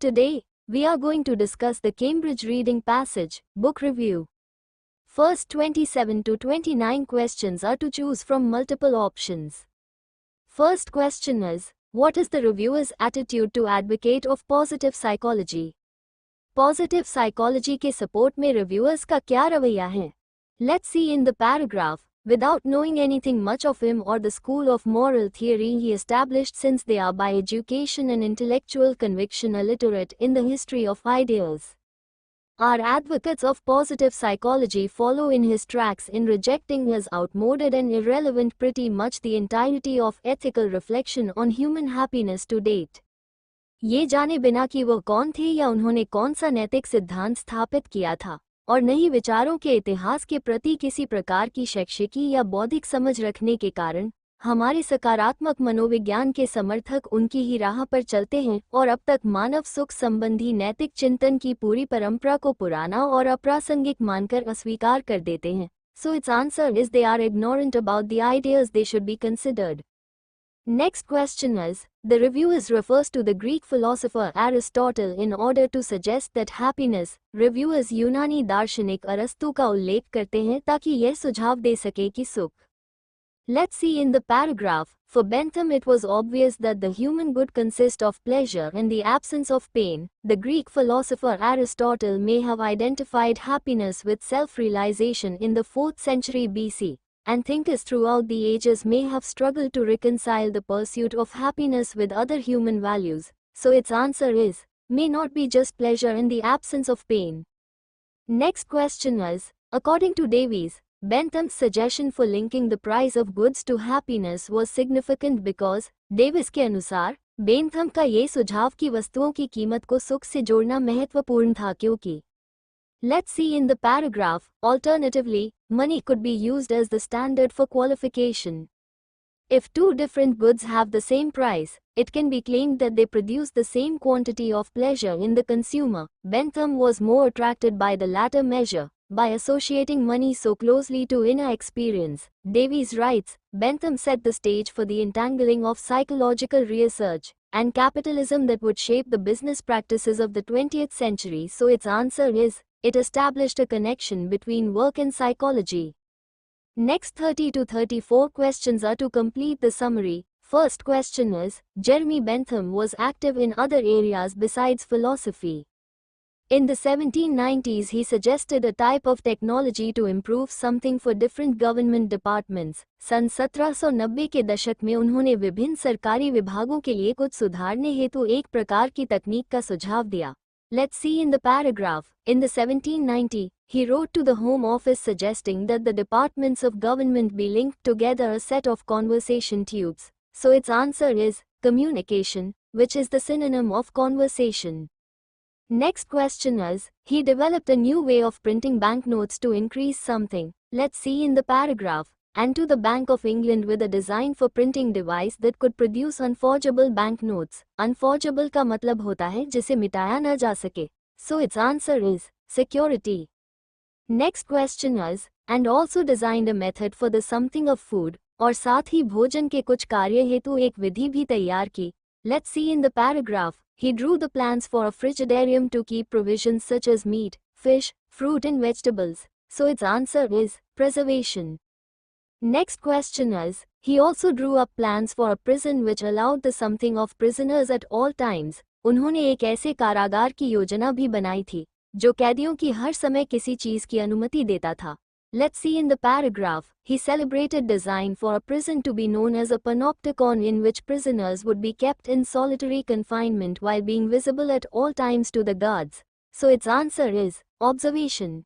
Today, we are going to discuss the Cambridge Reading Passage, book review. First 27 to 29 questions are to choose from multiple options. First question is, what is the reviewer's attitude to advocate of positive psychology? Positive psychology के support में reviewers का क्या रवैया है? Let's see in the paragraph. Without knowing anything much of him or the school of moral theory he established, since they are by education and intellectual conviction illiterate in the history of ideas. Our advocates of positive psychology follow in his tracks in rejecting as outmoded and irrelevant pretty much the entirety of ethical reflection on human happiness to date. ये जाने बिना कि वो कौन थे या उन्होंने कौन सा नैतिक सिद्धांत स्थापित किया था, और नहीं विचारों के इतिहास के प्रति किसी प्रकार की शैक्षिकी या बौद्धिक समझ रखने के कारण, हमारे सकारात्मक मनोविज्ञान के समर्थक उनकी ही राह पर चलते हैं और अब तक मानव सुख संबंधी नैतिक चिंतन की पूरी परंपरा को पुराना और अप्रासंगिक मानकर अस्वीकार कर देते हैं. So its answer is they are ignorant about the ideas they should be considered. Next question is, the reviewers refers to the Greek philosopher Aristotle in order to suggest that happiness. Reviewers यूनानी दार्शनिक अरस्तु का उल्लेख करते हैं ताकि यह सुझाव दे सके कि सुख. Let's see in the paragraph. For Bentham it was obvious that the human good consists of pleasure and the absence of pain. The Greek philosopher Aristotle may have identified happiness with self-realization in the 4th century BC. And thinkers throughout the ages may have struggled to reconcile the pursuit of happiness with other human values, so its answer is, may not be just pleasure in the absence of pain. Next question is, according to Davies, Bentham's suggestion for linking the price of goods to happiness was significant because, Davies के अनुसार, Bentham का ये सुझाव कि वस्तुओं की कीमत को सुख से जोड़ना महत्वपूर्ण था क्योंकि Let's see in the paragraph. Alternatively, money could be used as the standard for qualification. If two different goods have the same price, it can be claimed that they produce the same quantity of pleasure in the consumer. Bentham was more attracted by the latter measure, by associating money so closely to inner experience. Davies writes, Bentham set the stage for the entangling of psychological research and capitalism that would shape the business practices of the 20th century. So its answer is, it established a connection between work and psychology. Next 30 to 34 questions are to complete the summary. First question is, Jeremy Bentham was active in other areas besides philosophy. In the 1790s he suggested a type of technology to improve something for different government departments. सन 1790 के दशक में उन्होंने विभिन्न सरकारी विभागों के लिए कुछ सुधारने हेतु एक प्रकार की तकनीक का सुझाव दिया. Let's see in the paragraph. In the 1790, he wrote to the Home Office suggesting that the departments of government be linked together a set of conversation tubes. So its answer is, communication, which is the synonym of conversation. Next question is, he developed a new way of printing banknotes to increase something. Let's see in the paragraph. And to the Bank of England with a design for printing device that could produce unforgeable banknotes. Unforgeable का मतलब होता है जिसे मिटाया न जा सके. So its answer is, security. Next question is, and also designed a method for the something of food, और साथ ही भोजन के कुछ कार्य हेतु एक विधि भी तैयार की. Let's see in the paragraph. He drew the plans for a frigidarium to keep provisions such as meat, fish, fruit and vegetables. So its answer is, preservation. Next question is, he also drew up plans for a prison which allowed the something of prisoners at all times. उन्होंने एक ऐसे कारागार की योजना भी बनाई थी, जो कैदियों की हर समय किसी चीज की अनुमति देता था. Let's see in the paragraph. He celebrated design for a prison to be known as a panopticon in which prisoners would be kept in solitary confinement while being visible at all times to the guards. So its answer is, observation.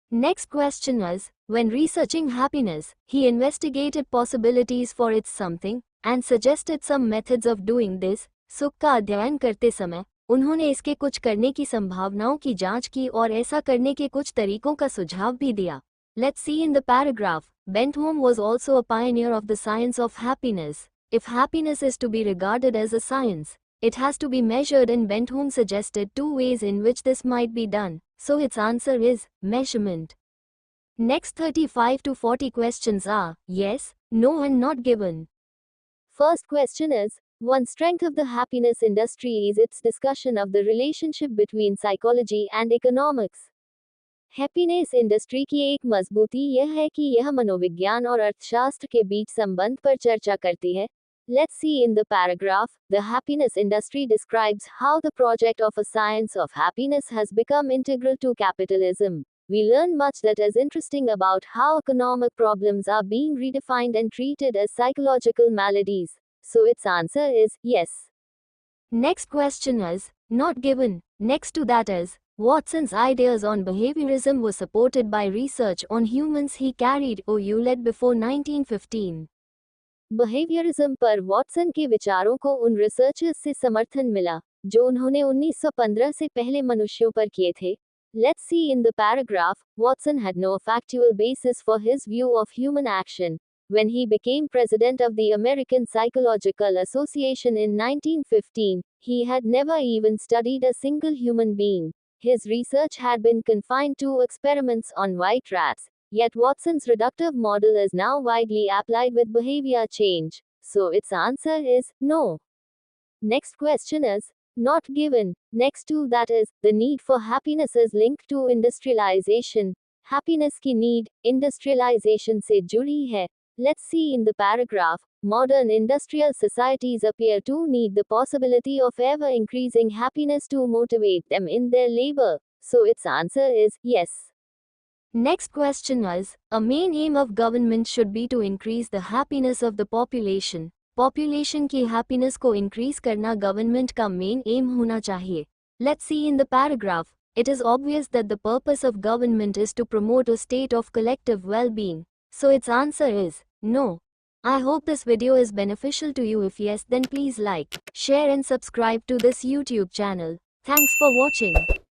Next question is, when researching happiness, he investigated possibilities for its something, and suggested some methods of doing this. सुख का अध्ययन करते समय, उन्होंने इसके कुछ करने की संभावनाओं की जांच की और ऐसा करने के कुछ तरीकों का सुझाव भी दिया. Let's see in the paragraph. Bentham was also a pioneer of the science of happiness. If happiness is to be regarded as a science, it has to be measured, and Bentham suggested two ways in which this might be done. So its answer is, measurement. Next 35 to 40 questions are, yes, no and not given. First question is, One strength of the happiness industry is its discussion of the relationship between psychology and economics. Happiness industry की एक मजबूती यह है कि यह मनोविज्ञान और अर्थशास्त्र के बीच संबंध पर चर्चा करती है. Let's see in the paragraph. The happiness industry describes how the project of a science of happiness has become integral to capitalism. We learn much that is interesting about how economic problems are being redefined and treated as psychological maladies. So its answer is yes. Next question is not given. Next to that is Watson's ideas on behaviorism were supported by research on humans he carried or led before 1915. Behaviorism पर Watson के विचारों को उन researchers से समर्थन मिला जो उन्होंने 1915 से पहले मनुष्यों पर किए थे. Let's see in the paragraph. Watson had no factual basis for his view of human action. When he became president of the American Psychological Association in 1915, he had never even studied a single human being. His research had been confined to experiments on white rats. Yet Watson's reductive model is now widely applied with behavior change. So its answer is no. Next question is not given. Next to that is the need for happiness is linked to industrialization. Happiness की need industrialization से जुड़ी है. Let's see in the paragraph. Modern industrial societies appear to need the possibility of ever increasing happiness to motivate them in their labor. So its answer is yes. Next question is, a main aim of government should be to increase the happiness of the population. Population की happiness को increase करना government का main aim होना चाहिए. Let's see in the paragraph. It is obvious that the purpose of government is to promote a state of collective well-being. So its answer is no. I hope this video is beneficial to you. If yes, then please like, share and subscribe to this YouTube channel. Thanks for watching.